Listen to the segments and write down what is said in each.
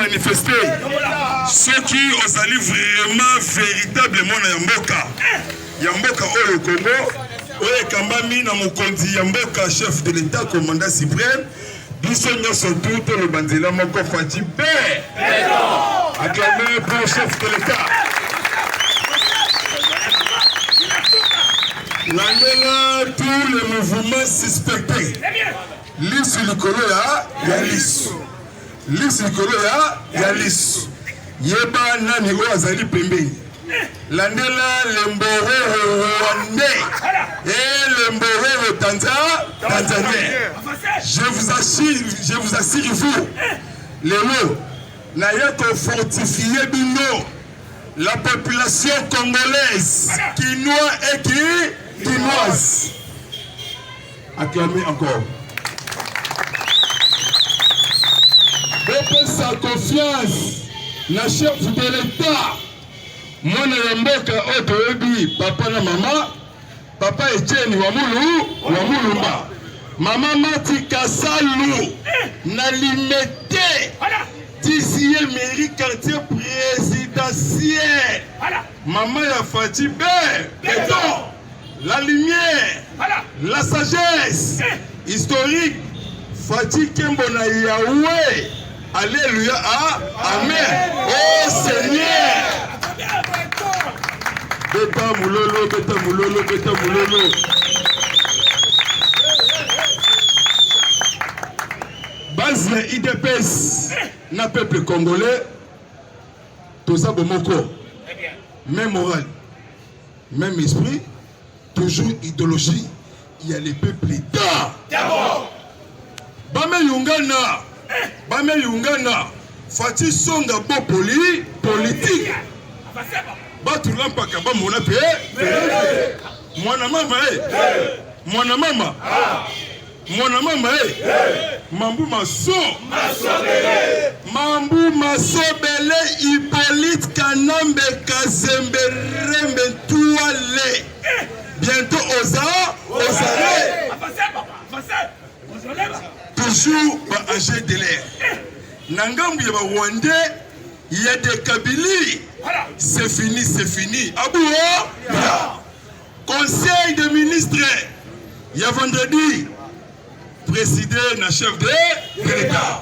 manifester. Ceux qui ont allé vraiment, véritablement dans Yamboka. Yamboka au Congo. Oye Kambami na Mokondi Yamboka, chef de l'État, commandant suprême. Bisogna surtout le Banzela Moko Fati B. Acclamé pour le chef de l'État. L'angela, tous les mouvements suspectés. Lisse Nikoloya, Yalis. Lisse Nikoloya, Yalis. Yeba Nani Oazali Pembeni. L'angela, l'emboro rwandais. Et l'emboro tanzanien. Je vous assure, vous, les mots, n'ayez fortifier Bino, la population congolaise, quinois et quinoise. Acclamez encore. Depuis sa confiance, la chef de l'État, moi, Namboka, Otoebi, papa na maman, papa Etienne Wamulumba. Maman Mati Kassalou n'a limité 10e mairie quartier présidentiel. Maman ya Fati B, béton, la lumière, la sagesse historique. Fati Kembona Yahweh. Alléluia, amen. Oh Seigneur. Beta Moulolo, Beta Moulolo, Beta Moulolo. Base IDPS, na peuple congolais, tout ça bomoko. Même morale, même esprit, toujours idéologie, il y a les peuples d'État. Bame Yungana, Fati Songa bo politique. Batu lampaka ba mona pe. Mwana mama. Mwana mama Mambu Masobele Hippolyte Kanambe Kazembe Rembe Touale. Bientôt Ozare. Toujours ba âgé de l'air. Nangambu ya ba Rwandais, il y a des Kabili. C'est fini. Abouo. Conseil des ministres. Il y a vendredi. Présidé na chef de l'État.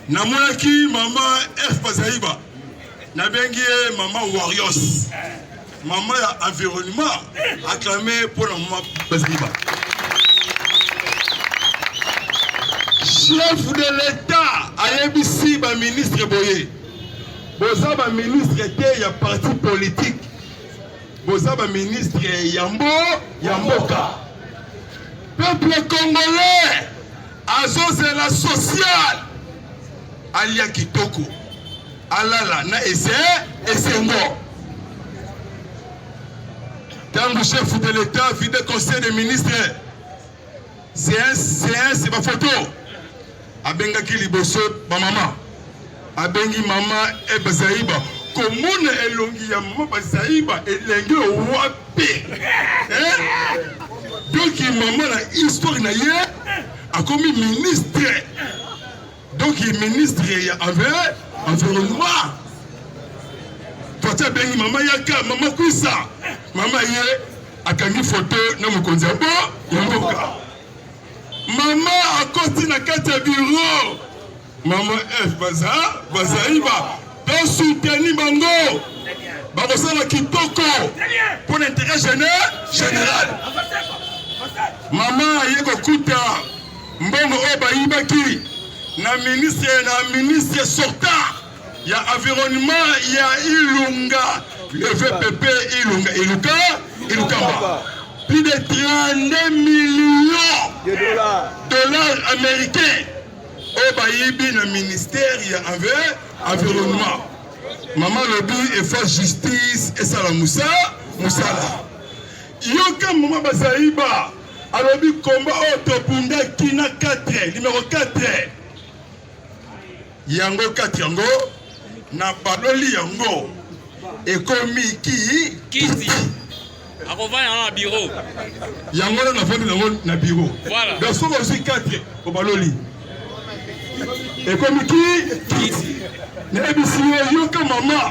Namonaki maman F. Bazaïba. Nabengi maman Warriors. Maman ya environnement. Acclamé pour la maman Bazaïba. Chef de l'État. Ayebisi ba ministre Boye. Boza ba ministre était ya parti politique. Boza ba ministre Yamboka. Peuple congolais, Azose la sociale, Alia Kitoko, Alala na Esengo. Quand le chef de l'État vit le conseil des ministres, c'est ma photo. Abenga Kiliboso, ma maman. Abengi maman et Bazaïba. Commune elongi ya maman Bazaïba et l'engue au wapi. Donc, maman, la histoire n'a a commis ministre. Donc, il ministre avait environnement. Toi, tu as bien maman Yaka, maman Kouissa. Maman Yé, a kangi photo, na Mokondiabo, Yamboka. Maman a côté na 4 bureaux. Maman F. Bazaïba. Pour soutenir Bango. Babosala Kitoko. Pour l'intérêt général. Maman yeko kuta mbongo oba ibaki na ministre sortant ya environnement ya Ilunga le VPP Ilukamba plus de 32 millions de dollars américains oba ibi na ministère ya environnement. Maman lobi et faire justice et ça la musala yoka maman Bazaïba. Alors, le combat Otopunda Kina 4, numéro 4. Yango 4 Yango, na baloli Yango, et comme Kiti. Avant un bureau. Yango na fondé na bureau. Voilà. Donc, ce aussi 4 au baloli. ekomi kiti na ebisi yoka mama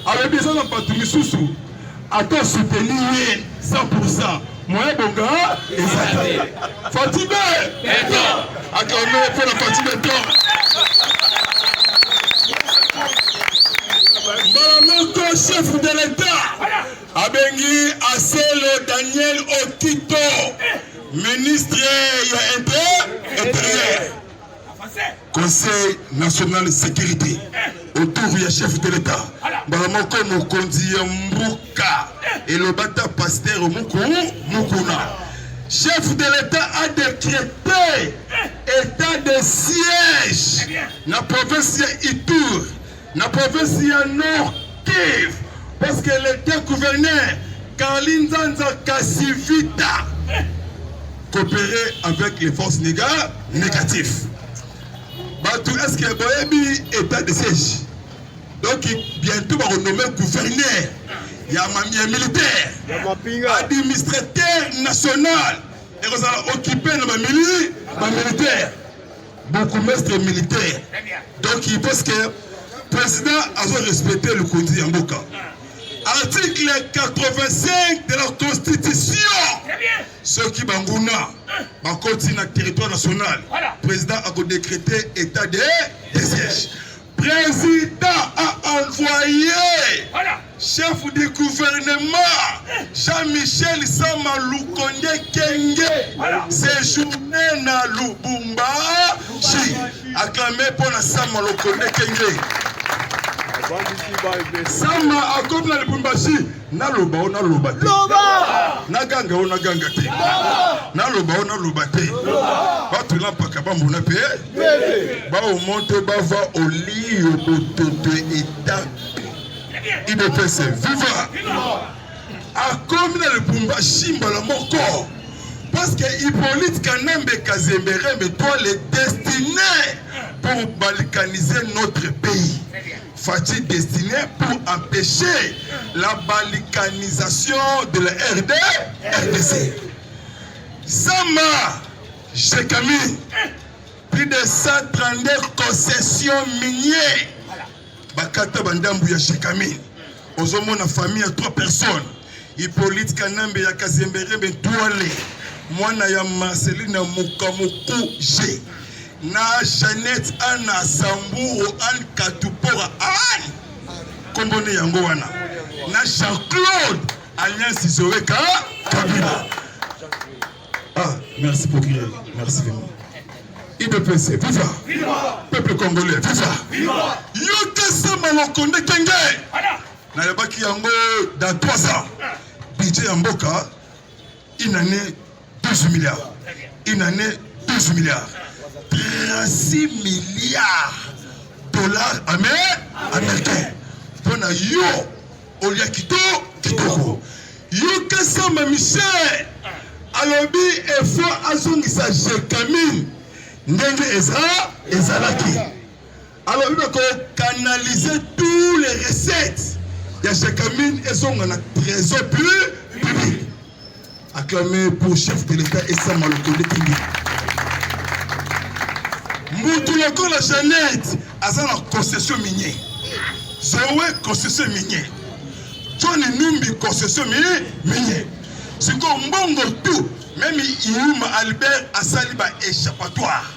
alobi eza na bato misusu ata soutenir 100%. Moyen bonga eza Fatime acclamé pour la Fatime Beton. Mbalamoko chef de l'État abengi Aselo Daniel Okito ministre ya intérieur Conseil national de sécurité autour du chef de l'État. Mbalamoko mokonzi ya mbuka et le bata pasteur Mukuna. Chef de l'État a décrété état de siège na province ya Ituri, na province ya Nord Kivu, parce que l'État gouverneur Kalinzanza Kasivita coopérer avec les forces négatives. Batou, est-ce que Boyebi état de siège? Donc bientôt va renommer gouverneur. Il y a un militaire, administrateur national, et vous allez occuper le militaire, beaucoup mestre militaire. Donc il pense que le président a respecté le Kondi Yamboka. Article 85 de la Constitution, ceux qui banguna, continue le territoire national, le président a décrété état de siège. Président a envoyé chef du gouvernement Jean-Michel Sama Lukonde Kenge séjourné na Lubumbashi, acclamé pour la Sama Lukonde Kenge. Sama akob na Lubumbashi na loba o na loba te na ganga o na ganga te na loba o na loba te batu na paka bambuna pe ba o monte ba va au lit au bototo état IDPS viva akob na Lubumbashi mbala moko parce que Hippolyte Kanambe Kazemberembe doit les destiner pour balkaniser notre pays. Fati destiné pour empêcher la balkanisation de la RDC. Sama Shekami, plus de 132 concessions minières. Bakata Bandambu ya Shekami. Aux hommes de famille à 3 personnes. Hippolyte Kanambe ya Kazemberembe Douale. Mwana ya Marceline Mukamuku G. Na Jeannette Anna Samburu Anne Katupora Anne Kombone yango wana na Jean-Claude Alliance Zoeka Kabila. Ah, merci pour crier, merci vraiment. IDPS, viva! Peuple congolais, viva! Yoka Sama Lukonde Kenge na yabaki yango dans 3 ans. Budget Yamboka, une année 12 milliards. Une année 12 milliards. 36 milliards dollars américains. Pour na yo, Olia Kitoko. Yo Kasama Michel. Alobi efo azongisa Jekamine. Ndenge ezalaki. Alobi ko canaliser tous les recettes. Ya Jekamine ezonga na trésor public. Acclamé pour chef de l'État et Sama Lukonde Kenge. Moutuloko la Jeannette a la concession minière. Zoé concession minière. Johnny Numbi concession minière. C'est comme Mbongo tout. Même Yuma Albert a saliba échappatoire.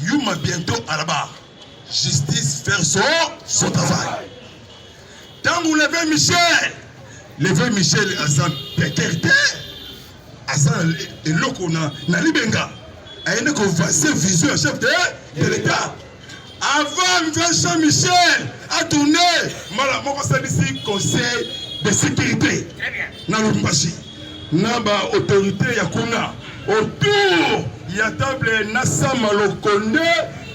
Yuma bientôt à la barre. Justice faire son travail. Tant vous levez Michel à sa pétérité. À sa loko na libenga. Il y a une vision chef de l'État. Avant Jean-Michel a tourné le conseil de sécurité. Dans le Lubumbashi. Dans l'autorité Yakuna. Autour, il y a table Nassama Lukonde.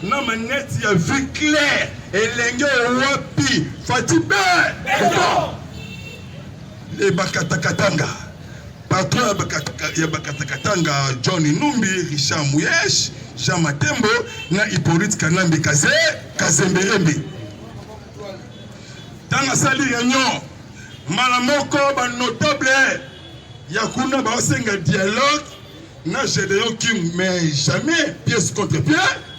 Dans la net, il y a vu clair. Et l'engue Wapi. Fatibé. Les Bakatakatanga. Patron ya Bakatakatanga Johnny Numbi, Richard Mouyesh, Jean Matembo, na Hippolyte Kanambe Kazemberembe. Dans la salle réunion, Malamoko ba notable yakuna ba osenga dialogue na Gédéon King mais jamais pièce contre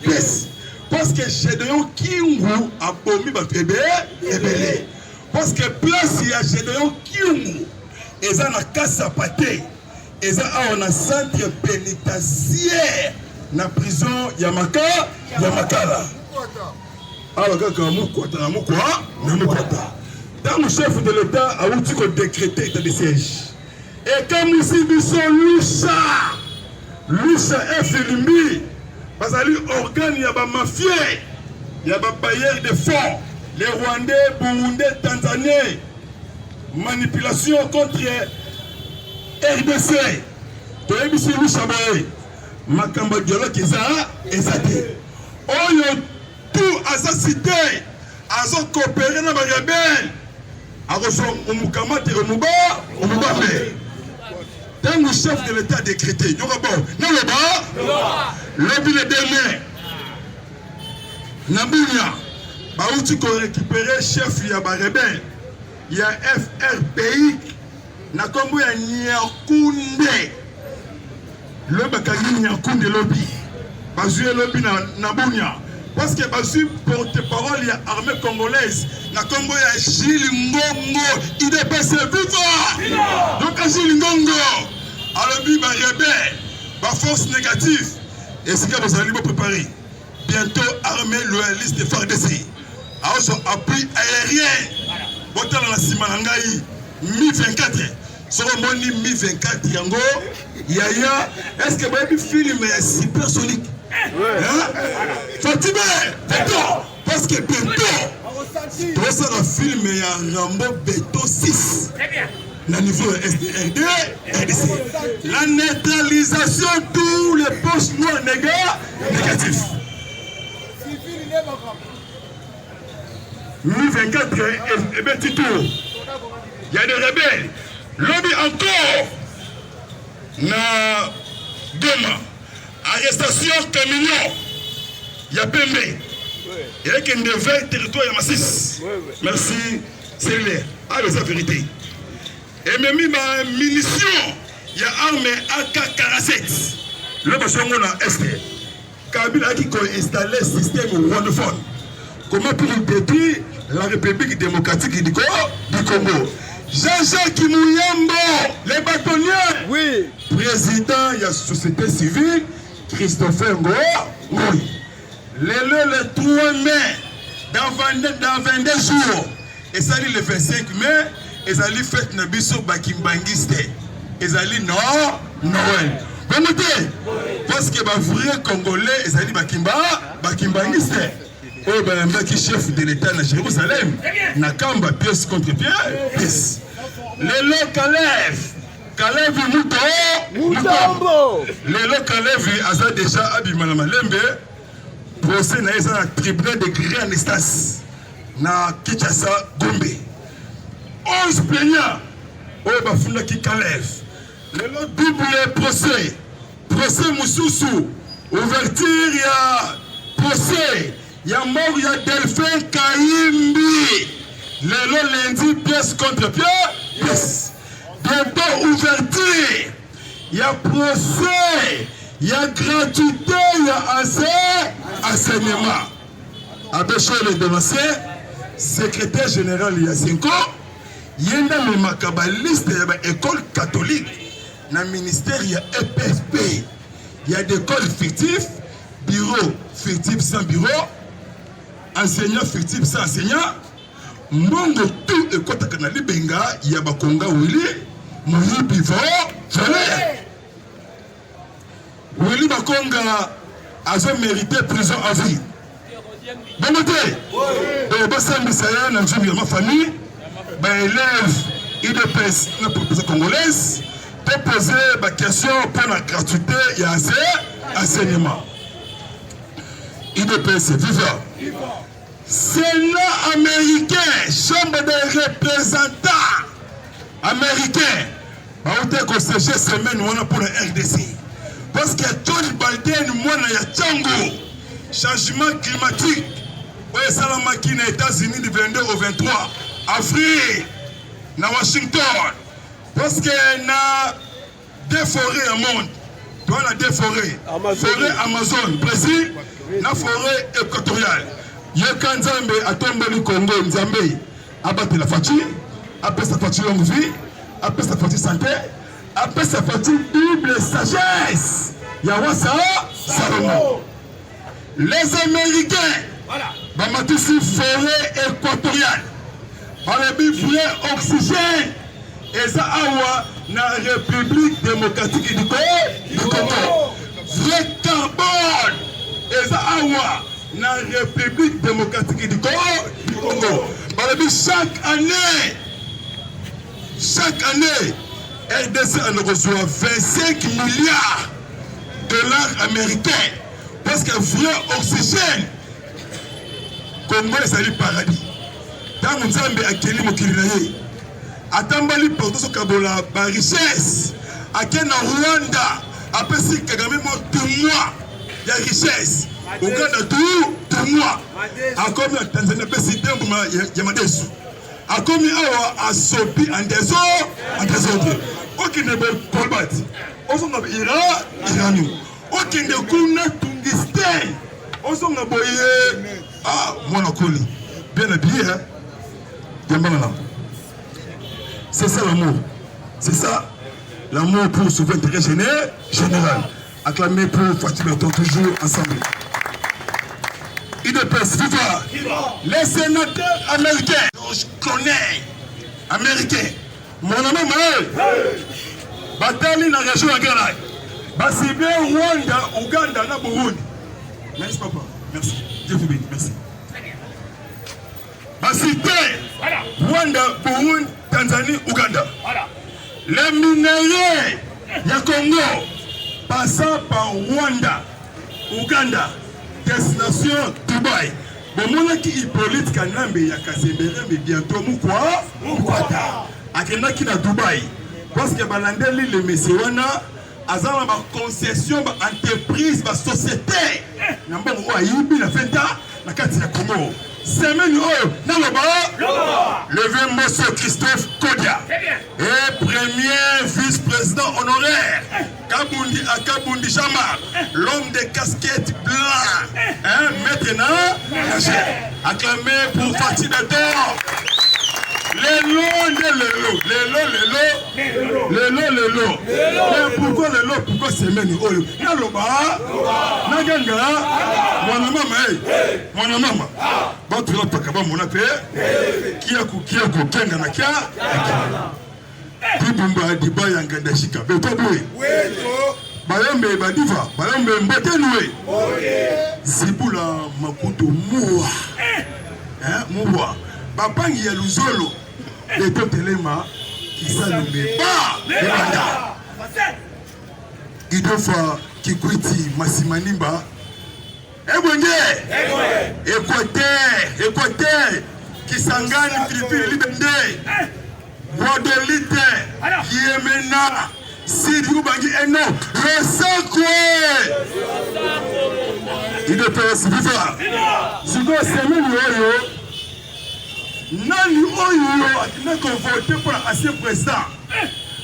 pièce. parce que Gédéon Kingu a bomi bato ebele parce que place ya Gédéon Kingu eza na kasa pate eza awa na centre pénitentiaire na prison ya Makala awa kaka mukwata na mukwata dans le chef de l'État a outi ko décréter état de siège et comme ici biso Lucha Filimbi bazali organe ya ba mafia ya ba bailleurs de fonds les Rwandais, Burundais, Tanzaniens manipulation contre RDC toyebisi Lucha boye makambo dialogue ezate oyo tout aza cité azo coopérer na ba rebelle akoso umukamate omubambe tant le chef de l'État a décrété yoka bon non le bas lobby le dernier Nabunya bauti ko récupérer chef ya ba rebelle ya FRPI na kombo ya Nyakunde le bakangi Nyakunde lobby bazue lobby na Nabunya parce que bazu porte-parole ya armée congolaise na kombo ya Gilles Ngongo IDPS viva donc Gilles Ngongo alobi ba rebelle ba force négative et ce que vous allez vous préparer bientôt armée loyaliste de FARDC also appui aérien botala na sima na ngai Mi-24 soko moni Mi-24 yango yaya est-ce que baby film supersonique Fatime, parce que bientôt, tout ça le film y a Rambo Beto 6. Le niveau SDRD, RDC. La neutralisation de tous les postes noirs négatifs. Mi-24 et Betito. Il y a des rebelles. Lobby encore. Na Goma. Arrestation camion. Il y a Pembe. Il y a qu'un devait territoire à Massis. Merci, c'est l'air. Ah, mais la vérité. Et même ma munition, il y a arme AK-47. Le bâtiment a Est. Kabila qui a installé le système Wonderphone. Comment pour détruire la République démocratique du Congo. Jean-Jacques Mouyambo, les bâtonniers. Oui. Président de la société civile, Christopher Ngoyi. Le 3 mai, dans 22 jours, et ça dit le 25 mai, et ça dit fête Nabiso Bakimbangiste. Et ça dit Noël. Vous notez? Parce que les vrais Congolais, et ça dit Bakimbangiste. Oh, ben, qui chef de l'État de Jérusalem, Nakamba, pièce contre pièce. Les locaux Kalev Mutombo. Les locaux Aza déjà Abimana Malembe. Procès na eza na tribunal de grande instance na Kinshasa Gombe. 11 plaignants oyo bafundaki Kalev. Lelo double procès. Procès mususu. Ouverture ya procès. Ya mort ya Delphin Kayimbi. Lelo lundi pièce contre pièce. Bientôt ouverture. Ya procès. Il y a gratuité, il y a enseignement. Abéché le dénoncé, secrétaire général il y a 5 ans, il y a une macabaliste de l'école catholique, dans le ministère il y a EPFP, il y a des écoles fictives, bureau fictif sans bureau, enseignant fictif sans enseignant, Mongo tout école Takanali Benga, il y a Bakonga Willy, Moui Pivot, Willy Bakonga a mérité prison à vie. Bon côté, ma famille, élève IDPS, la population congolaise, pour poser la question pour la gratuité et enseignement. IDPS vivant. Sénat américain, chambre des représentants américains, on a conseillé semaine pour le RDC. Parce que John Biden, moi, il y a Tchango, changement climatique. Oui, ça la machine aux États-Unis du 22 au 23. Afrique, na Washington. Parce que na des forêts au monde. Dans la deux forêts. Forêt Amazon, Brésil, la forêt équatoriale. Yoka Nzambe a tombé le Congo, Nzambe a battu la fatigue, après sa fatigue longue vie, après sa fatigue santé, après sa fatigue double sagesse. Yawasa Salomon. Les Américains, Bamatissi forêt équatoriale, Balabi vrai oxygène, et ça awa na République démocratique du Congo. Vrai carbone, et ça awa na République démocratique du Congo. Balabi chaque année, RDC en reçoit 25 milliards de dollars américains. Parce que vrai oxygène, Congo est un paradis. Dans mon Zambie, à Kéli Mokirinaye, à Tambali, pour tout ce Kabola, la richesse, à Kenya, Rwanda, après si Kagame mort 2 mois, il y a richesse. Ouganda, 2 mois. À comme la Tanzanie, après si Dembouma, Yamadesu. À comme à Sopi, en désordre. Aucun ne peut pas battre. Aucun ne peut pas Iranu. Aucun ne peut pas tungstène. Aucun ne peut pas monocoli. Bien habillé, hein? C'est ça l'amour. C'est ça l'amour pour sauver l'intérêt général. Acclamé pour Fatih Berton, toujours ensemble. IDPS, FIFA, les sénateurs américains, je connais, américains, mon ami Maël, Batali na région Agaraï, Basibé, Rwanda, Ouganda, na Burundi. Merci papa, merci. Dieu vous bénisse, merci. Basibé, Rwanda, Burundi, Tanzanie, Ouganda. Les minéraux du Congo, passant par Rwanda, Ouganda, destination Dubaï. Bon, mon qui Hippolyte Kanambe ya Kasembere, mais bientôt Moukwata. Akena qui na Dubaï. Parce que Balandeli le Messéwana, Azama ma concession, ma entreprise, ma société. Namba Mouwa Yibi la Fenta, la Katia Congo. Semaine le vieux monsieur Christophe Kodia et premier vice-président honoraire Kabundi Akabundi Jama, l'homme des casquettes blancs, maintenant acclamé pour Fatih Berton. Mais pourquoi le lot? Pourquoi c'est même Naloba, Naganga, mon maman, votre lot Pakaba, mon appel, Kiaku, Kenga Nakia, Pibumba, Dibaya, Gadashika, Betoboui, Bayambe, Badiva, Bayambe, Mbatenoué, Zibula, Makuto, Moua, Babangi ya Luzolo, les deux télémas qui s'allument pas, les bandas. Idofa, Kikwiti, Massimanimba, Ebwenge, Équateur, Kisangani, Philippines, Libende, Guadeloupe, Yémena, Sidi Ubangi, Eno, Rosakwe. Idofa, Sidifa, Sigo, Semeni, Nani Oyo a convoqué pour l'ancien président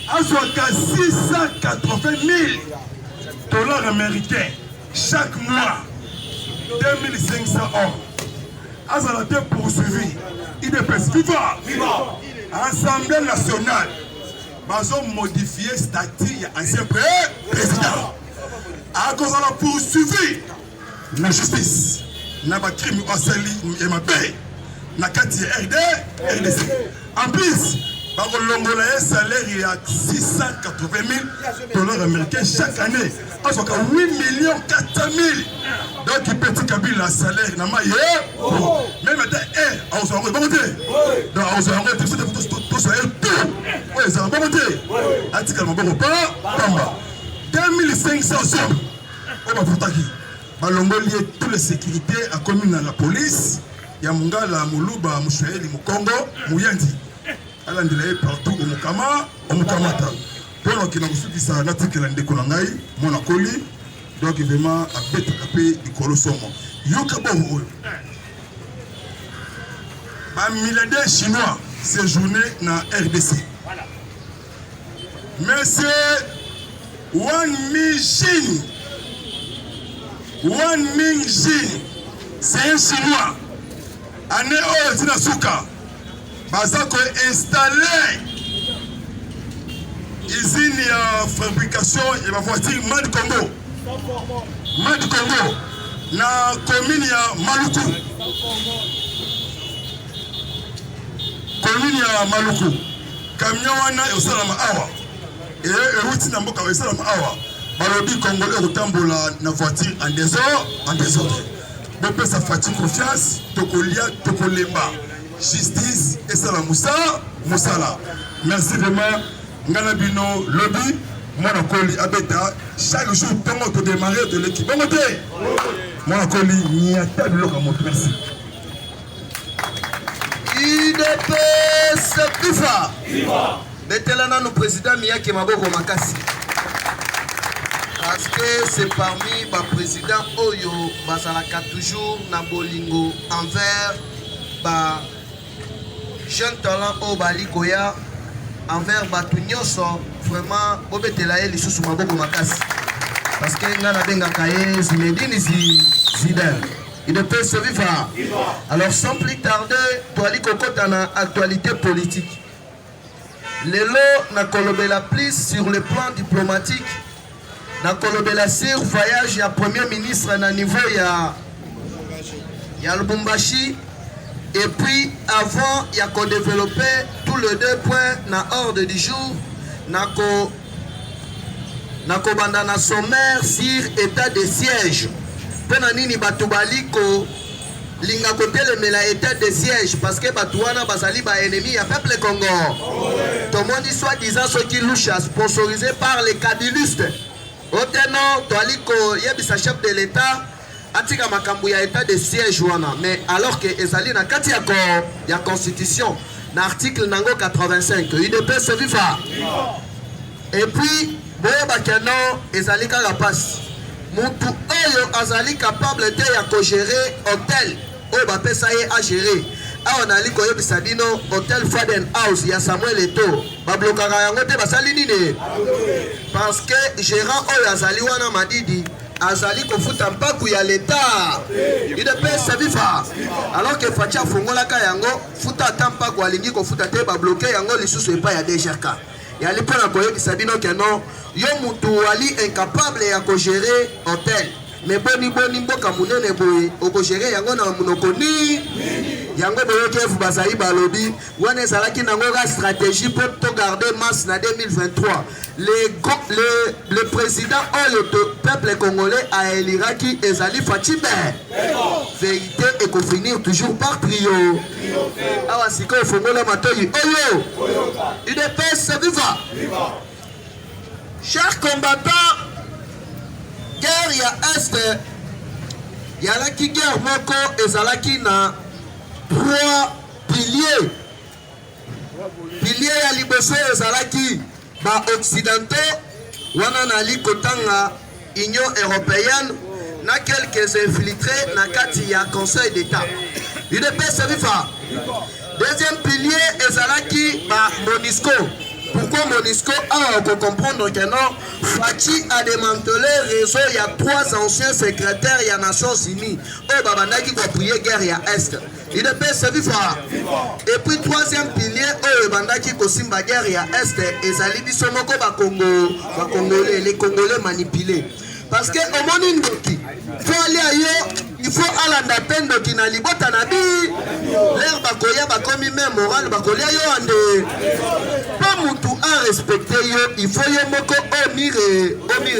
a 680 000 dollars américains chaque mois, 2500 hommes. A été poursuivi. IDPS FIFA, Assemblée nationale, ils ont modifié le statut de l'ancien président. À cause de la poursuivi, la justice, n'a pas crime au Sali et ma paix. Nakati RDC. En plus, par le salaire il y a 680 000 dollars américains chaque année. À 8 400 000. Donc il petit Kabila salaire n'a pas même maintenant on s'en va monter. Donc on s'en va tout ça tout ça tout. Oui, ça va monter. Article bon pas Pamba. 2500 sommes. On va Futaki. Balongo lié toutes les sécurités à commune à la police. Ya Mungala, Muluba, Mouchoueli, Mukongo, Mouyandi. Alandelaye partout au Mukama, au Mukamata. Pour qui n'a pas ça, l'article de Konangai, Monacoli, donc vraiment à bête capé du Colosomo. Yokabo, un milliardaire chinois séjourné dans RDC. Mais c'est Wan Ming-jin. Wan Ming-jin, c'est un Chinois. Année où il Souka. Bazako installé usine de fabrication de la voiture Mad Congo. Mad Congo. Na commune ya Maluku. Commune ya Maluku. Camion wana yosalama awa. Et route na mboka yosalama awa. Balobi Congolais rotambola na voiture en désordre. Bopé sa fatigue confiance, tokolia, tokolemba. Justice et ça la Moussala. Merci vraiment. Ngana bino lobby. Monakoli abeta. Chaque jour, pendant que démarrer de l'équipe. Bon côté. Monakoli, n'y a pas de l'eau. Merci. UDPS Viva. Betelana nous président Miyake Maboko Makasi. Parce que c'est parmi les présidents Oyo Basalaka toujours na bolingo envers ba jeune talent au Bali Koya envers Batunyoso vraiment Bobetela et les sous Maboko Makasi. Parce que ngana benga kaye Zinedine Zidane. Il ne peut se vivre. Alors sans plus tarder, Toali Kokota na actualité politique. Lelo na kolobela plus sur le plan diplomatique. Na kolobela sur voyage ya premier ministre na niveau ya Lubumbashi. Et puis avant ya ko développer tous les 2 points na ordre du jour na ko banda na sommaire sur état de siège. Pena nini batu baliko linga kotelemela état de siège parce que batu wana bazali ba ennemi ya peuple Congo. Tout le monde dit soi-disant ceux qui louchent sponsorisés par les cadilistes. Oteno toaliko yebisa chef de l'état atika makambu ya état de siège wana mais alors que ezali na kati ya constitution na article nango 85 UDPS viva. Et puis boye bakeno ezali kaka passe. Mutu oyo azali capable de ya ko gérer hôtel oyo bapesa ye a gérer. Awa nali koyebisa bino hôtel Faden House ya Samuel Eto'o bablokaka yango te basali nini parce que gérant oyo azali wana Madidi azali kofuta mpaku ya l'état UDPS viva alors que Fatia fongolaka yango futa ata mpaku alingi kofuta te babloke yango lisusu epa ya DGRK yali mpona koyebisa bino ke non yo mutu ali incapable ya kogérer hôtel mais boni mboka munene boye okogérer yango na munoko ni yango boyoki efu bazali balobi wana ezalaki nango ka stratégie pour to garder masse na 2023 le président oyo peuple congolais a éliraki ezali Fatimbe vérité et qu'on finir toujours par trio awa sikoyo fongola matoyi oyo UDPS viva. Chers combattants, guerre ya Est, yalaki guerre moko ezalaki na 3 piliers. Pilier ya liboso ezalaki ba occidentaux wana nali kotanga Union européenne na quelques infiltrés na kati ya Conseil d'État. UDPS viva. Deuxième pilier ezalaki ba MONUSCO. Pourquoi MONUSCO a comprendre que non Fachi a démantelé le réseau. Il y a 3 anciens secrétaires il y a Nations Unies au babandaki pour prier guerre ya Est. Il ne peut se vivre. Et puis 3e pilier au babandaki ko simba guerre ya Est et zali biso moko ba Congo ba Congolais les Congolais manipulés parce que au monde ndoki faut aller ailleurs il faut alanda pendo kina libota na bi l'air bakoya bakomi même moral bakolia yo ande pas mutu a respecter yo il faut yo moko omi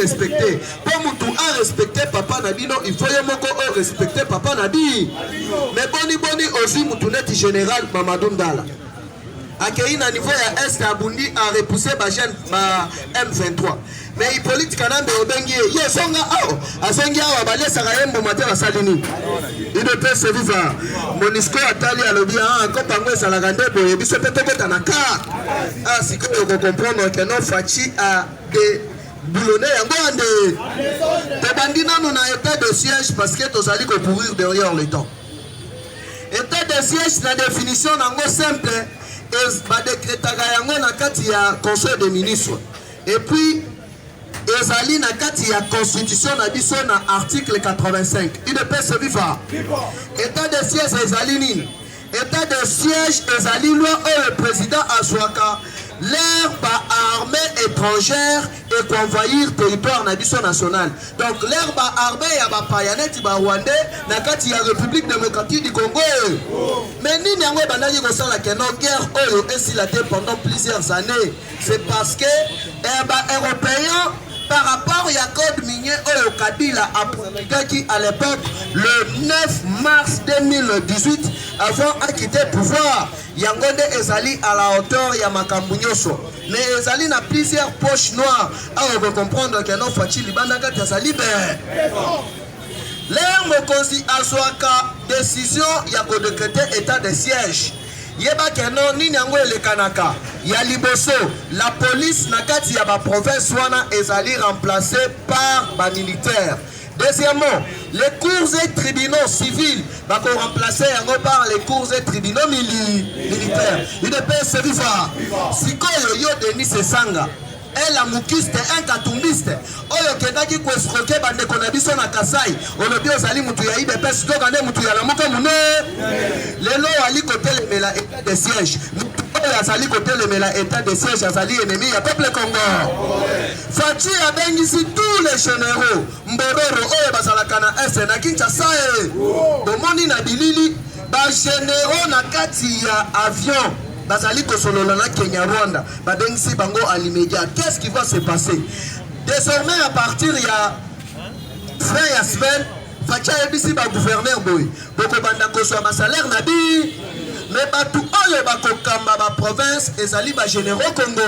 respecter pas mutu a respecter papa na bino il faut yo moko o respecter papa na bi mais boni aussi mutu net général Mamadou Ndala accueilli na niveau ya Est abundi a repousser ba jeune ba M23 mais Hippolyte Kanambe obengi ye songa ao asongi awa balesaka yembo mate basalini UDPS viva MONUSCO atali alobi kompango esalaka nde boye biso mpe tokota na ka sikoyo kocomprendre ke non Fachi a de boulonné yango ande tobandi nano na état de siège parce que tozali courir derrière le temps. État de siège na définition nango simple badécrétaka yango na kati ya conseil des ministres et puis ezali na kati ya constitution na biso na article 85 UDPS viva état de siège ezali nini état de siège ezali loi oyo le président azwaka l'air par armée étrangère et convoyir territoire na biso national. Donc l'air par armée ya ba payaneti ba Rwandais na kati ya République démocratique du Congo. Mais nini yango bandaki ko sala que non guerre oyo esilaté pendant plusieurs années. C'est parce que ba européens par rapport au code minier oyo Kabila a qui à l'époque le 9 mars 2018 avant à quitter le pouvoir Yangonde ezali à la hauteur ya makambu nyoso mais ezali na plusieurs poches noires on peut comprendre que non fachi libanda kati ezali ben l'air mokonzi azwaka décision ya ko décréter état de siège yeba ke non nini yango elekanaka ya liboso la police na kati ya ba province wana ezali remplacé par ba militaires. Deuxièmement, les cours et tribunaux civils va remplacer par les cours et tribunaux militaires. Il ne peut se vivre. Si yo Denis Sanga, elle a moukiste, un katumbiste. Oyo kedaki ko escroquer bande konabiso na Kasai. On a bien sali mutu ya IDPS to kande mutu ya la muka mune. Lelo ali côté le la état de siège. Azali côté le la état de siège azali ennemi ya peuple Congo. Fachi a bengisi tous les généraux. Mbororo oyo bazalaka na est na Kinshasa e. Bomoni na bilili ba généraux na kati ya avion. Bazali kosolola na Kenya Rwanda badengisi bango à l'immédiat. Qu'est-ce qui va se passer? Désormais à partir ya fin ya semaine Facha ebisi ba gouverneur boy boko banda koswa ba salaire na bi mais batu oyo bakokamba ba province ezali ba généraux Congo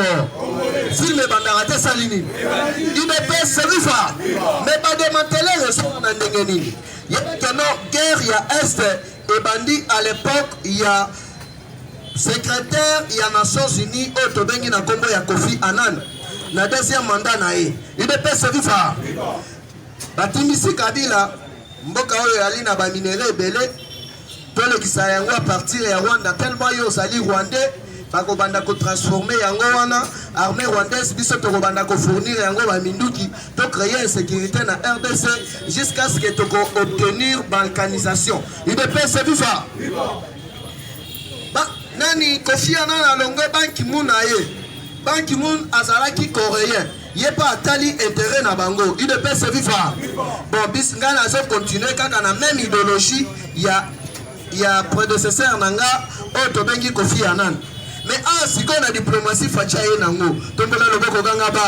filme banda raté salini UDPS servifa mais ba démanteler réseau na ndenge nini yeke no guerre ya est et bandi à l'époque il y a secrétaire ya Nations Unies au tobengi na Congo ya Kofi Annan na deuxième mandat na ye UDPS servifa batimisi Kabila mboka oyo yali na ba minéraux ebele tolekisa yango à partir ya Rwanda tellement yo sali rwandais bakobanda ko transformer yango wana armée rwandaise biso tokobanda ko fournir yango ba minduki to créer insécurité na RDC jusqu'à ce que toko obtenir balkanisation UDPS viva ba nani Kofi Annan alongo Ban Ki-moon na ye Ban Ki-moon azalaki coréen yé pas atali intérêt na bango UDPS viva bon bis ngana zo continuer kaka na même idéologie ya prédécesseur nanga o tobengi Kofi Annan mais siko na diplomatie facha ye nango tombola loboko kanga ba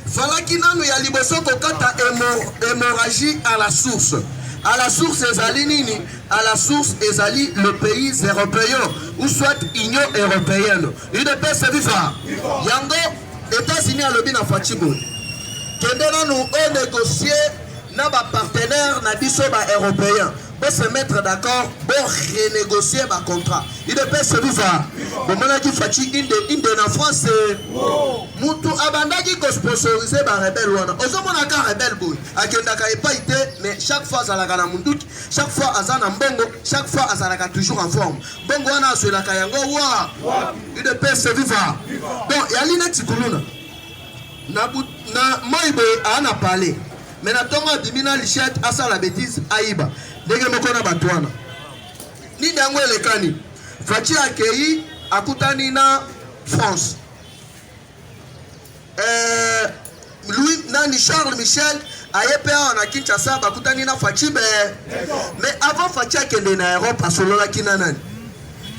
falaki nanu ya liboso kokata hémorragie à la source. À la source ezali nini? À la source ezali le pays européen ou soit Union européenne. UDPS viva yango États-Unis a lobby na Fachibo kende nanu on négocier na ba partenaire na biso ba européen pour se mettre d'accord pour renégocier ma contrat. UDPS viva bomona ki fachi inde na France mutu abandaki ko sponsoriser ba rebelle wana ozomona ka rebelle boy akenda ka epaite mais chaque fois azalaka na munduki chaque fois azana mbongo chaque fois azalaka toujours en forme bongo wana asolaka yango wa UDPS viva donc yali na tikuluna na moibe ana parler mais na tonga dimina lichet asa la bêtise aiba ndenge moko na batwana nini yango elekani fachi akei akutani na France Louis nani Charles Michel ayepe na Kinshasa bakutani na Fachi mais avant Fachi akende na Europe asolola kina nani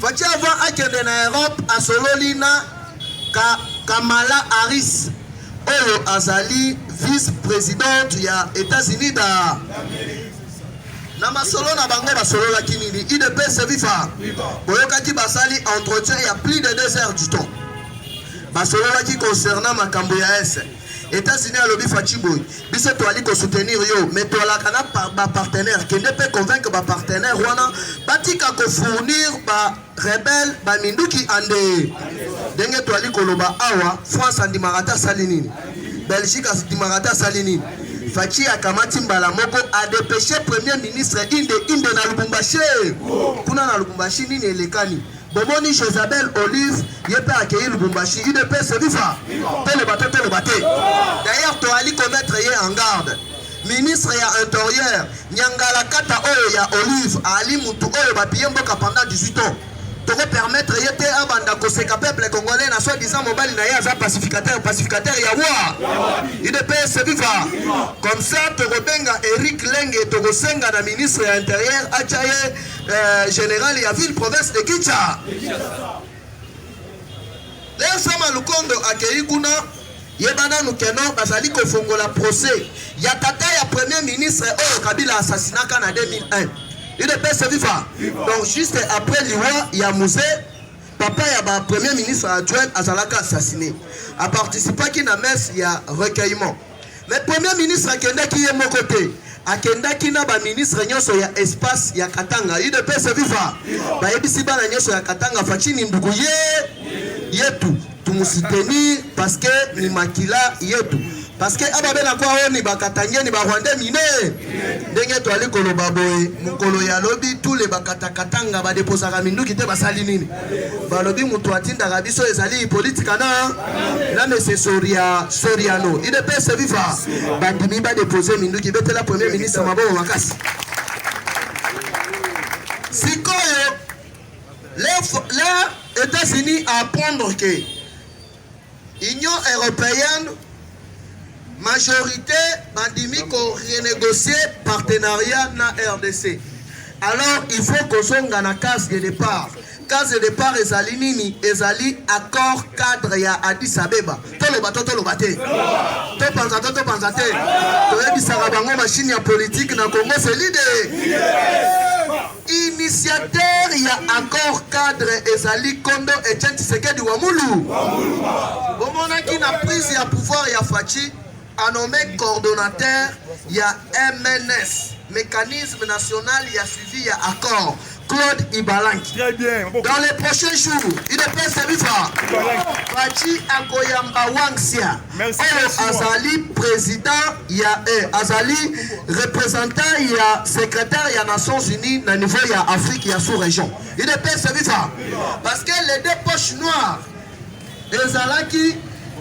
Fachi avant akende na Europe asololi na Kamala Harris oyo azali vice-présidente ya États-Unis da na masolo na bango basolola kinini UDPS viva boyokaki basali entretien il y a plus de 2 heures du temps basolola qui concernant makambo ya S États-Unis a lobby Fachi boy biso to ali ko soutenir yo mais to la kana ba partenaire qui ne peut convaincre ba partenaire wana batika ko fournir ba rebelle ba minduki ande denge to ali ko loba awa France andi marata salinini Belgique andi marata salinini Fachi akamati mbala moko a dépêché premier ministre inde na Lubumbashi kuna na Lubumbashi nini elekani bomoni Jezabel Olive yepe accueilli Lubumbashi UDPS viva tele baté d'ailleurs to ali commettre ye en garde ministre ya intérieur Nyangala kata oyo ya Olive ali mutu oyo bapiye mboka pendant 18 ans toko permettre yete abanda koseka peuple congolais na soi disant mobali na ya za pacificateur ya wa UDPS viva comme ça toko benga Eric Lenge toko senga na ministre ya intérieur achaye général ya ville province de Kinshasa leo sama Lukondo akei kuna yebana nukeno bazali kofongola procès ya tata ya premier ministre oyo Kabila assassinaka na 2001 UDPS viva donc juste après l'iwa ya musée papa ya ba premier ministre adjoint azalaka assassiné a participé na messe ya recueillement mais premier ministre akendaki ye moko te akendaki na ba ministre nyonso ya espace ya Katanga UDPS viva ba yebisi bana nyonso ya Katanga fachini ndugu yetu tumusiteni parce que ni makila yetu parce que ababela kwa oni bakatangeni ba Rwanda mine ndenge to ali koloba boye mukolo ya lobi tous les bakatakatanga ba deposaka minduki te basali nini ba lobi mutu atinda kabiso ezali politika na monsieur Soriano UDPS viva bandimi ba déposer minduki betela premier ministre mabo makasi sikoyo les États-Unis apprendre que Union européenne majorité bandimi ko renégocier partenariat na RDC. Alors il faut que songa na case de départ. Case de départ ezali nini? Ezali accord cadre ya Addis Abeba. Toloba te. To panza te. To yebisaka bango machine ya politique na Congo c'est l'idée. Initiateur ya accord cadre ezali Kondo Etienne Tshisekedi Wamulu. Bomonaki na prise ya pouvoir ya Fachi a nommé coordonnateur ya MNS, mécanisme national ya suivi ya accord, Claude Ibalanki. Très bien. Dans les prochains jours, il est prêt viva. Fachi Akoyamba Wangsia. Azali président ya Azali représentant ya secrétaire ya Nations Unies na niveau ya Afrique ya sous-région. Il est prêt viva. Parce que les deux poches noires ezalaki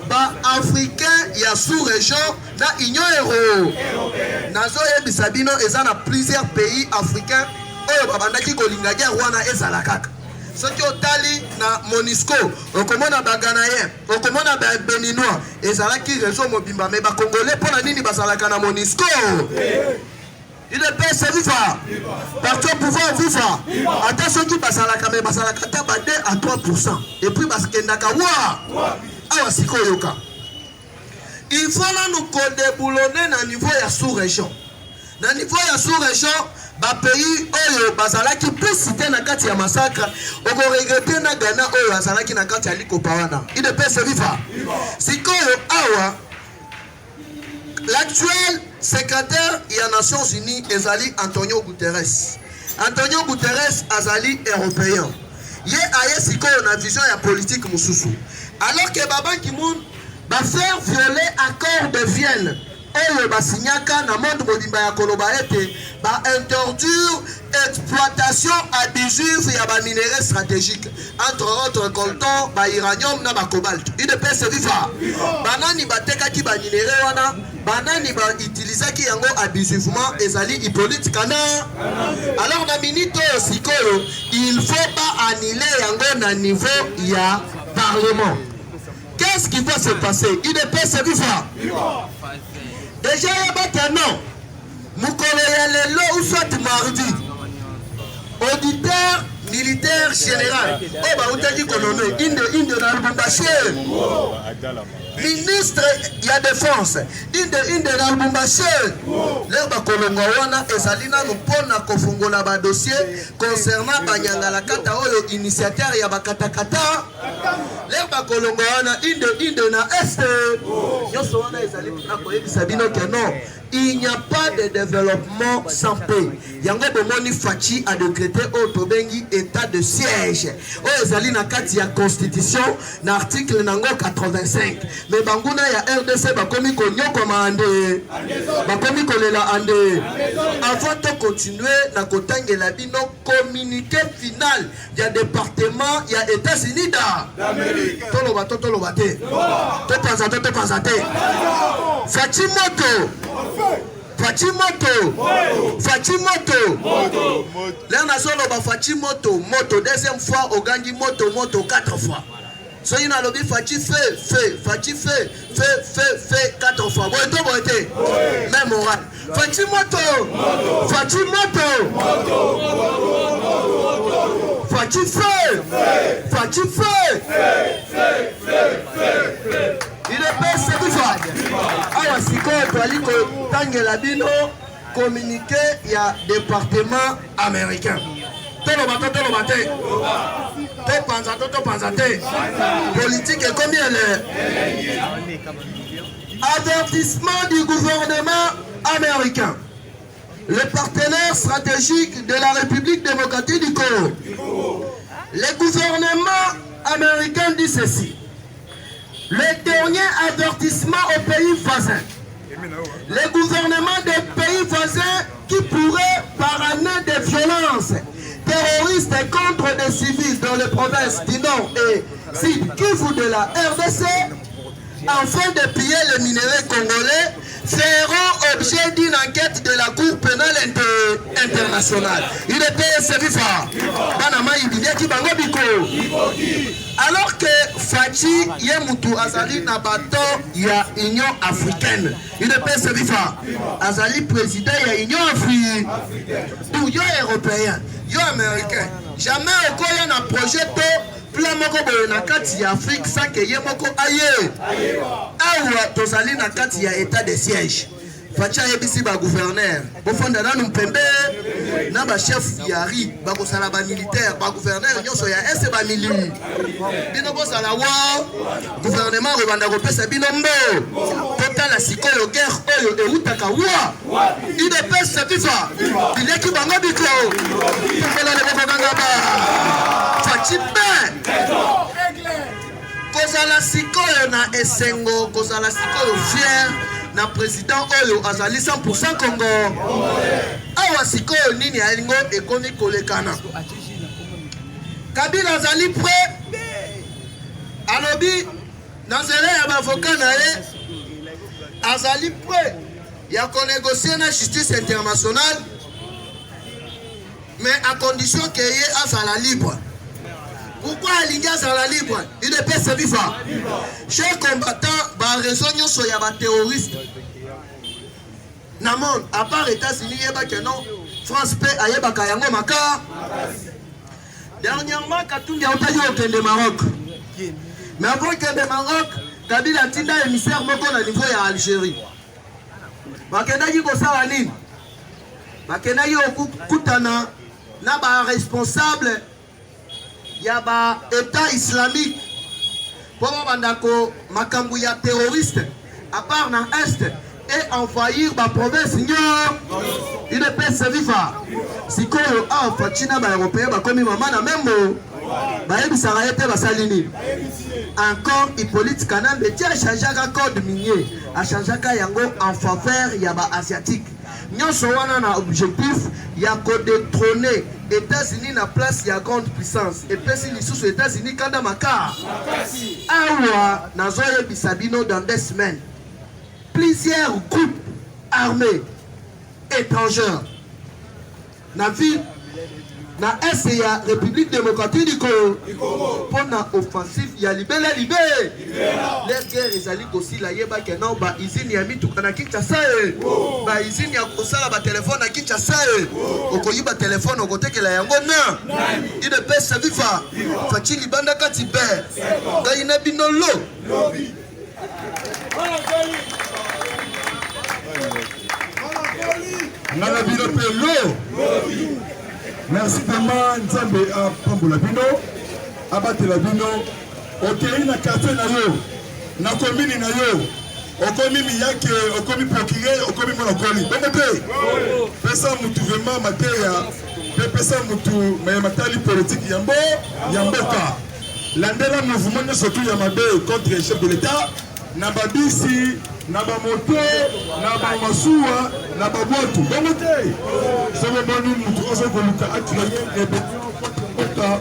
ba africain ya sous-région na union européenne nazo yebisa bino eza na plusieurs pays africains oyo babandaki kolinga guerre wana ezala kaka soki otali na MONUSCO okomona ba Ghanéen okomona ba Béninois ezalaki réseau mobimba mais ba Congolais pona nini bazalaka na MONUSCO il est pas viva parti au pouvoir viva attention qui bazalaka mais bazalaka ta ba 2 à 3% et puis baskendaka wa awa sikoyoka il faut là nous déboulonner na niveau ya sous-région na niveau ya sous-région ba pays oyo bazalaki plus cité na kati ya massacre oko regretter na Ghana oyo bazalaki na kati ya likopawana il est pas viva sikoyo awa l'actuel secrétaire ya Nations Unies ezali Antonio Guterres azali européen ye aye sikoyo na vision ya politique mususu alors que Baba Ki-moon va faire violer accord de Vienne oyo basinyaka na monde mobimba ya koloba ete ba interdire exploitation abusive ya ba minéraux stratégiques entre autres coltan ba uranium na ba cobalt UDPS viva banani batekaki ba minéraux wana banani ba utilisaki yango abusivement ezali Hippolyte Kana alors na minute sikoyo il faut pas annuler yango na niveau ya parlement. Qu'est-ce qui va se passer? Il est pas se viva. Déjà il y a maintenant mukolo ya lelo ou soit mardi auditeur militaire général oh ba utaki konono inde na Lubumbashi ministre ya défense inde na Lubumbashi leo ba kolongo wana ezalina no pona kofungola ba dossier concernant banyangala kata oyo initiateur ya bakatakata leo ba kolongo wana inde na est yoso wana ezali na koyebisa bino que non il n'y a pas de développement sans paix. Yango Bomoni Fachi a décrété au Tobengi état de siège. Oh, ezali na kati ya constitution na article nango 85. Mais banguna ya RDC bakomi konyoko maande. Bakomi kolela ande. Avant de continuer na kotangela bino communiqué final ya département ya États-Unis d'Amérique. Toloba toloba te. Topanza te. Fachi moto. Là on a solo ba Fachi moto. Deuxième fois au gangi moto 4 fois. So il a lobby Fachi fait 4 fois. Même moral. Fachi fait. Il est passé du fait. Alors, si on tangela bino communiqué, il y a département américain. Politique est combien avertissement du gouvernement américain. Le partenaire stratégique de la République démocratique du Congo. Le gouvernement américain dit ceci. Le dernier avertissement aux pays voisins. Les gouvernements des pays voisins qui pourraient, par année de violences terroristes contre des civils dans les provinces du Nord et Sud Kivu de la RDC, afin de piller les minéraux congolais, feront objet d'une enquête de la Cour pénale internationale. Il était servi fort. Alors que Fachi Yemutu Azali Nabato ya Union africaine. Il était servi fort. Azali président ya Union africaine. Tout yo européen, yo américain. Jamais au Koya na projet plan moko boye na kati ya Afrique sans que ye moko aye. Awa tozali na kati ya état de siège. Facha yebisi ba gouverneur. Bofonda na mpembe na ba chef yari ba ko sala ba militaire ba gouverneur nyonso ya ese ba mili. Bino ko sala wa gouvernement ko banda ko pesa bino mbo. Total asikoyo guerre oyo e utaka wa. Ide pesa FIFA. Bileki bango biko. Tokola le boko ganga ba. Fachi ben. Kozala sikoyo na esengo, kozala sikoyo fier na président oyo azali 100% Congo. Awa sikoyo nini alingo ekomi kolekana. Kabila azali prêt. Alobi nanzele ya bavoka na ye azali prêt ya ko négocier na justice internationale, mais à condition que ye azala libre. Pourquoi Alingas à la libre? Il est pas vivant. Chers combattants, par raison de ya terroriste. Namon, à part États-Unis, France paix à Kayango Maka. Dernièrement, Katoum a été au Maroc. Mais avant que le Maroc, Kabila Tinda émissaire Moko à niveau de Algérie. Makena yi ko salanine. Makena yi okutana na ba responsable yaba état islamique pour bandako makambu ya terroriste à part na est et envahir ba province nyor. Il ne peut se vivre si ko a fatina ba européen ba komi mama na membo ba ebisaka ete basalini encore Hippolyte Kanambe a changé le code minier a changé yango en faveur yaba asiatique. Nyonso wana na objectif ya ko détrôner États-Unis na place ya grande puissance et puis si lisusu États-Unis kanda makar awa nazoye bisabino dans 2 semaines plusieurs groupes armés étrangers na ville na est ya République démocratique du Congo pour na offensive ya libéla les guerres ezali kosi la yeba ke na ba izini ya mituka na Kinshasa ba izini ya kosala ba téléphone na Kinshasa okoyiba téléphone okotekela yango na ide pesa viva fachi libanda kati be gaina binolo nana bino pelo. Merci vraiment Nzambe a Pambola bino abatela bino okei na quartier na yo na commune na yo okomi miyake okomi procureur okomi mwana koli bongo te pesa mutu vraiment mateya pe pesa mutu matali politique yambo yamboka landela mouvement nyonso tu ya mabe contre le chef de l'état na babisi na bamoto na bamasuwa na babwatu bongo te sobo boni mutu ozo koluka atraye ebeka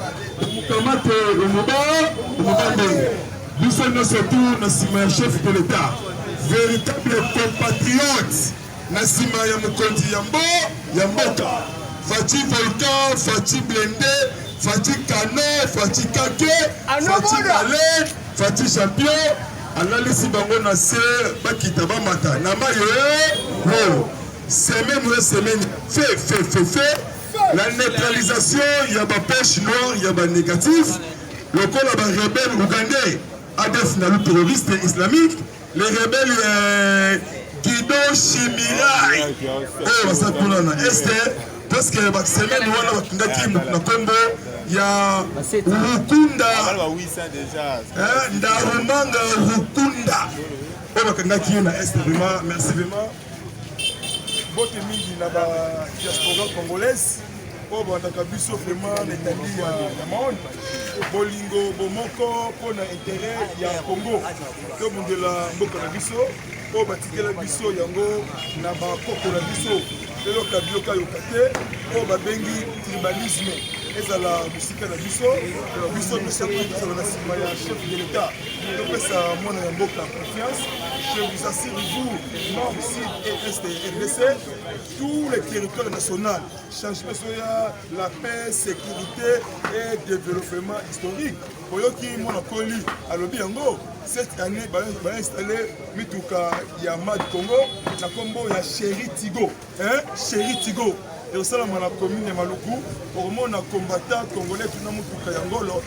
mukamate omobande biso nyonso tu na nsima ya chef de l'état véritable compatriote na nsima ya mokonzi ya mboka Fati Volcan, Fati Blende, Fati Kano, Fati Kake, Fati Kale, Fati Champion analisi bango na se bakita bamata na maye semaine fait la neutralisation ya ba pêche noire ya ba négatif lokola ba rebelle ougandais ADF na le terroriste islamique les rebelles Guido Chimirai basakuna na este parce que ba semaine wana bakindaki na Kongo ya Rukunda Ndarumanga Rukunda bakindaki na este vraiment merci vraiment bote mingi na ba diaspora congolaise po bandaka biso vraiment na etandi ya monde bolingo bomoko po na intérêt ya Congo to bundela mboka na biso po batikela biso yango na bakoko na biso lelo kabiloka yoka te po babengi tribalisme ezala musika na biso nyonso ezala na nsima ya chef de l'état topesa mwana ya mboka confiance. Je vous assure, vous, Nord, Sud et Est et RDC, tous les territoires nationaux, changement soya, la paix, sécurité et développement historique. Pour eux qui m'ont connu à l'Obiango, cette année, on va installer Mituka Yamad Congo, la combo ya Chéri Tigo, Chéri Tigo. Et au sein de la commune de Maluku, pour moi, on a combattant congolais qui n'a pas Yangolo,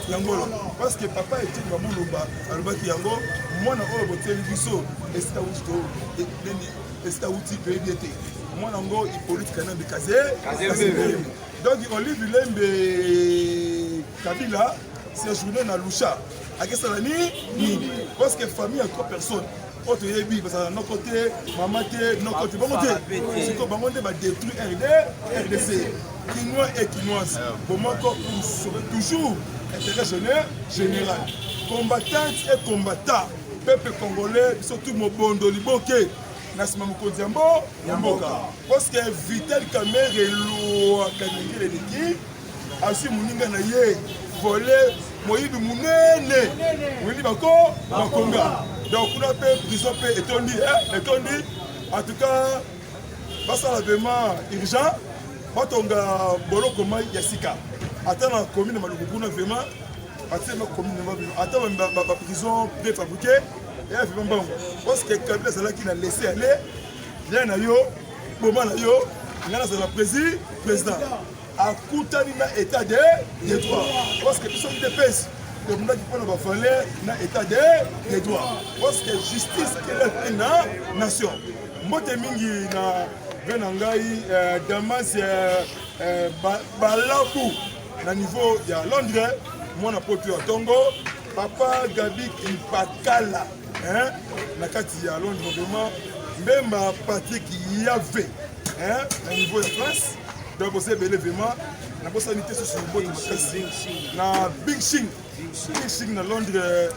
Yangolo. Parce que papa était dans mon loba, à l'obaki Yango, moi, on a voté le biseau, et c'est à outil PBT. Moi, on a eu politique canal de Kazé. Donc, on lit du Lembe Kabila, c'est journée dans Lusha. À quest parce que famille, encore personne. Autre yebi parce que nos côtés maman té nos côtés bon côté c'est que bango va détruire RDC Quinois et Quinoise comment pour sauver toujours intérêt général combattants et combattants peuple congolais surtout mobondo liboke nasima mokonzi yamboka parce que Vital Kamerhe lo akaningi leki asi muninga na ye voler moyibi munene wili bako bakonga. Donc on a fait prison et étondi. En tout cas, ça vraiment urgent. Quand on a bolo comme Yassika, attends la commune Malukuna vraiment, attends la commune attends la prison préfabriquée et vraiment bon. Parce que Kabila c'est là qui n'a laissé aller. Là na yo, moment na yo, là c'est le président. À Koutani na état de droit. Parce que nous sommes des pays. Comme on a dit qu'on va faire l'état des droits. Parce que justice est une nation. Moi, je suis Venangai, Damas, Balakou, au niveau de Londres, moi, je suis à Tongo, Papa Gabi Impakala, nakati à Londres, vraiment, même Patrick Yave, au niveau de France, donc c'est vraiment. La possibilité sur le bout de la Big Shing na Londres,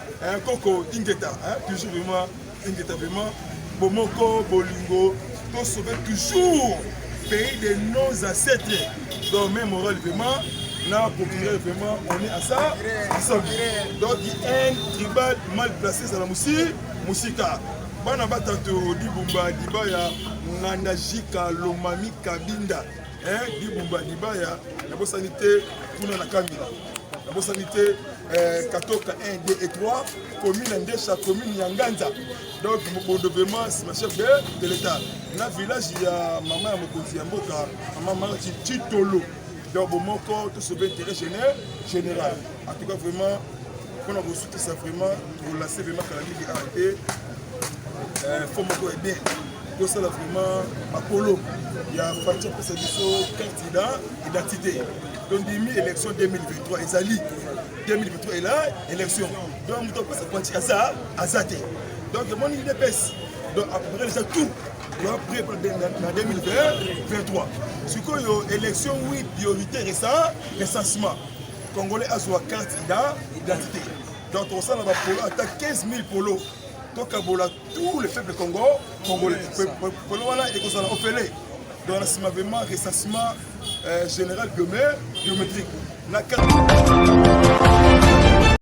Coco Ingeta, toujours vraiment Ingeta vraiment, Bomoko, Bolingo, tout sauver toujours pays de nos ancêtres. Donc même moral vraiment, là pour vraiment on est à ça, donc il y a un tribal mal placé sur la Moussika. Bana batato Dibumba Dibaya, Nandajika Lomami Kabinda. Dibumba Dibaya, la bonne sanité pour la Kamila. La bonne sanité Katoka 1, 2 et 3, commune Ndesha, commune Yanganza. Donc, mon développement, c'est ma chef de l'État. Dans le village, il y a maman Mokozi Mboka, maman Titolo. Donc, mon corps, tout ce intérêt général. En tout cas, vraiment, on a reçu tout ça vraiment, pour lancer vraiment quand la Ligue est arrêtée. Il faut m'en bien. Pour ça, vraiment, Apollo, il y a Fatia Pesadiso, candidat, identité. Donc, élection 2023, Ezali. 2023 est là, élection. Donc, on peut se pointer à ça, à Zate. Donc, mon idée baisse. Donc, après, déjà tout. Après, en 2023. Ce qu'il y a élection, oui, priorité, recensement. Congolais a sa carte d'identité. Donc, on sent là-bas, à 15 000 polos. Donc, tous les peuples congolais. Polo, voilà, et qu'on a fait. Donc, vraiment, recensement général biométrique. La carte...